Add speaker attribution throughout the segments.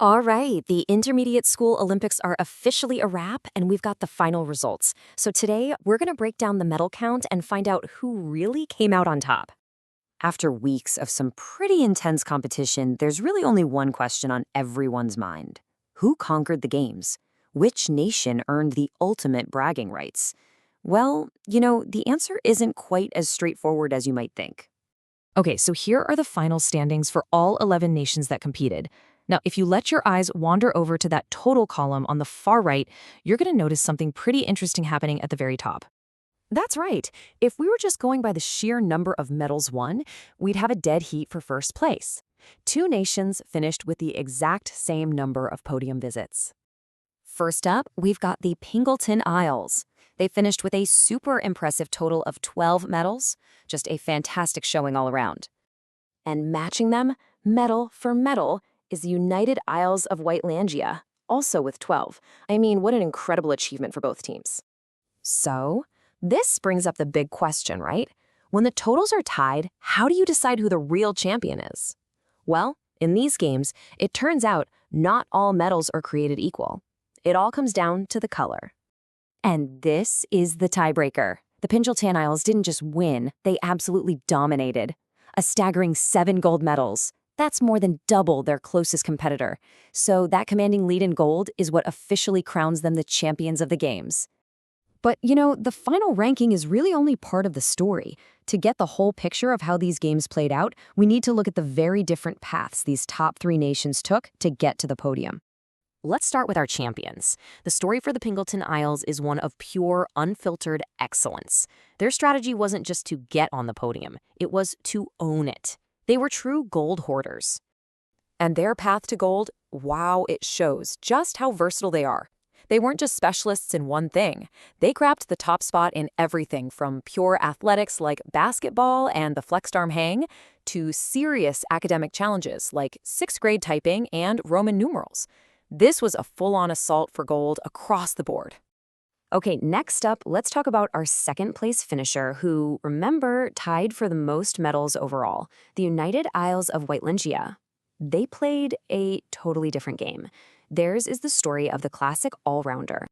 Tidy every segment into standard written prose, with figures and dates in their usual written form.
Speaker 1: All right, the Intermediate School Olympics are officially a wrap, and we've got the final results. So today, we're going to break down the medal count and find out who really came out on top. After weeks of some pretty intense competition, there's really only one question on everyone's mind. Who conquered the games? Which nation earned the ultimate bragging rights? Well, the answer isn't quite as straightforward as you might think. Okay, so here are the final standings for all 11 nations that competed. Now, if you let your eyes wander over to that total column on the far right, you're going to notice something pretty interesting happening at the very top. That's right. If we were just going by the sheer number of medals won, we'd have a dead heat for first place. Two nations finished with the exact same number of podium visits. First up, we've got the Pingleton Isles. They finished with a super impressive total of 12 medals, just a fantastic showing all around. And matching them, medal for medal, is the United Isles of Whitelandia, also with 12. I mean, what an incredible achievement for both teams. So, this brings up the big question, right? When the totals are tied, how do you decide who the real champion is? Well, in these games, it turns out not all medals are created equal. It all comes down to the color. And this is the tiebreaker. The Pingleton Isles didn't just win, they absolutely dominated. A staggering 7 gold medals. That's more than double their closest competitor. So that commanding lead in gold is what officially crowns them the champions of the games. But, the final ranking is really only part of the story. To get the whole picture of how these games played out, we need to look at the very different paths these top 3 nations took to get to the podium. Let's start with our champions. The story for the Pingleton Isles is one of pure, unfiltered excellence. Their strategy wasn't just to get on the podium, it was to own it. They were true gold hoarders. And their path to gold, wow, it shows just how versatile they are. They weren't just specialists in one thing. They grabbed the top spot in everything from pure athletics like basketball and the flexed arm hang to serious academic challenges like 6th grade typing and Roman numerals. This was a full-on assault for gold across the board. Okay, next up, let's talk about our second-place finisher who, remember, tied for the most medals overall, the United Isles of Whitelandia. They played a totally different game. Theirs is the story of the classic all-rounder.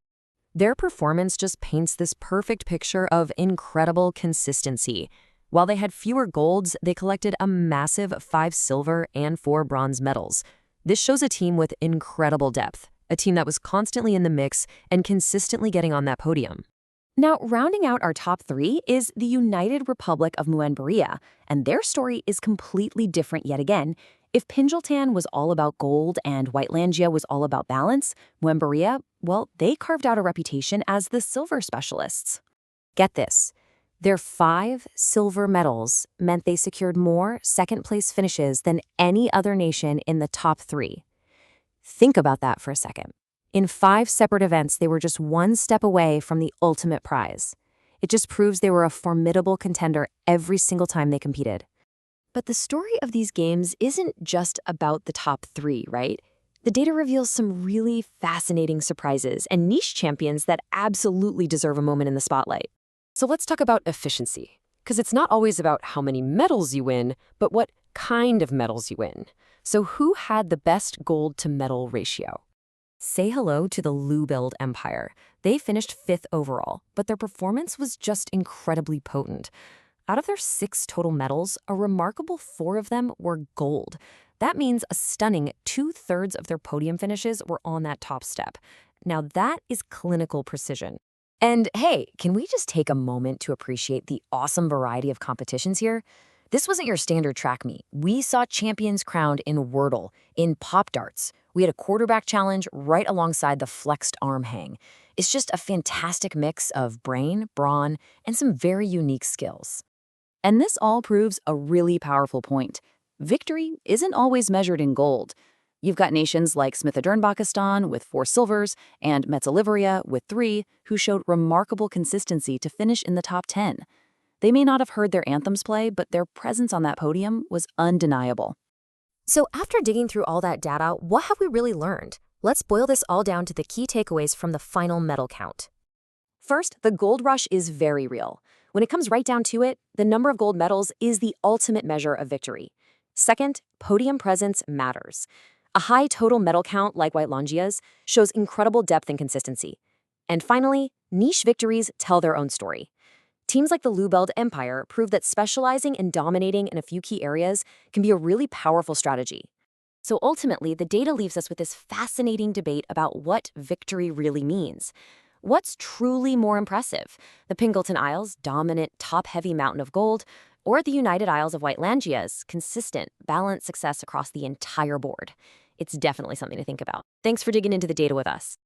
Speaker 1: Their performance just paints this perfect picture of incredible consistency. While they had fewer golds, they collected a massive 5 silver and 4 bronze medals. This shows a team with incredible depth, a team that was constantly in the mix and consistently getting on that podium. Now, rounding out our top 3 is the United Republic of Muemberia, and their story is completely different yet again. If Pingleton was all about gold and Whitelandia was all about balance, Muemberia, well, they carved out a reputation as the silver specialists. Get this. Their 5 silver medals meant they secured more second-place finishes than any other nation in the top 3. Think about that for a second. In 5 separate events, they were just one step away from the ultimate prize. It just proves they were a formidable contender every single time they competed. But the story of these games isn't just about the top 3, right? The data reveals some really fascinating surprises and niche champions that absolutely deserve a moment in the spotlight. So let's talk about efficiency, because it's not always about how many medals you win, but what kind of medals you win. So who had the best gold to medal ratio? Say hello to the Lubuild Empire. They finished 5th overall, but their performance was just incredibly potent. Out of their 6 total medals, a remarkable 4 of them were gold. That means a stunning 2/3 of their podium finishes were on that top step. Now that is clinical precision. And hey, can we just take a moment to appreciate the awesome variety of competitions here? This wasn't your standard track meet. We saw champions crowned in Wordle, in Pop Darts. We had a quarterback challenge right alongside the flexed arm hang. It's just a fantastic mix of brain, brawn, and some very unique skills. And this all proves a really powerful point. Victory isn't always measured in gold. You've got nations like Smith-Adern-Pakistan with 4 silvers and Metz-Oliveria with 3 who showed remarkable consistency to finish in the top 10. They may not have heard their anthems play, but their presence on that podium was undeniable. So after digging through all that data, what have we really learned? Let's boil this all down to the key takeaways from the final medal count. First, the gold rush is very real. When it comes right down to it, the number of gold medals is the ultimate measure of victory. Second, podium presence matters. A high total metal count like Whitelangia's shows incredible depth and consistency. And finally, niche victories tell their own story. Teams like the Lubeld Empire prove that specializing and dominating in a few key areas can be a really powerful strategy. So ultimately, the data leaves us with this fascinating debate about what victory really means. What's truly more impressive? The Pingleton Isles' dominant, top-heavy mountain of gold, or the United Isles of Whitelangia's consistent, balanced success across the entire board? It's definitely something to think about. Thanks for digging into the data with us.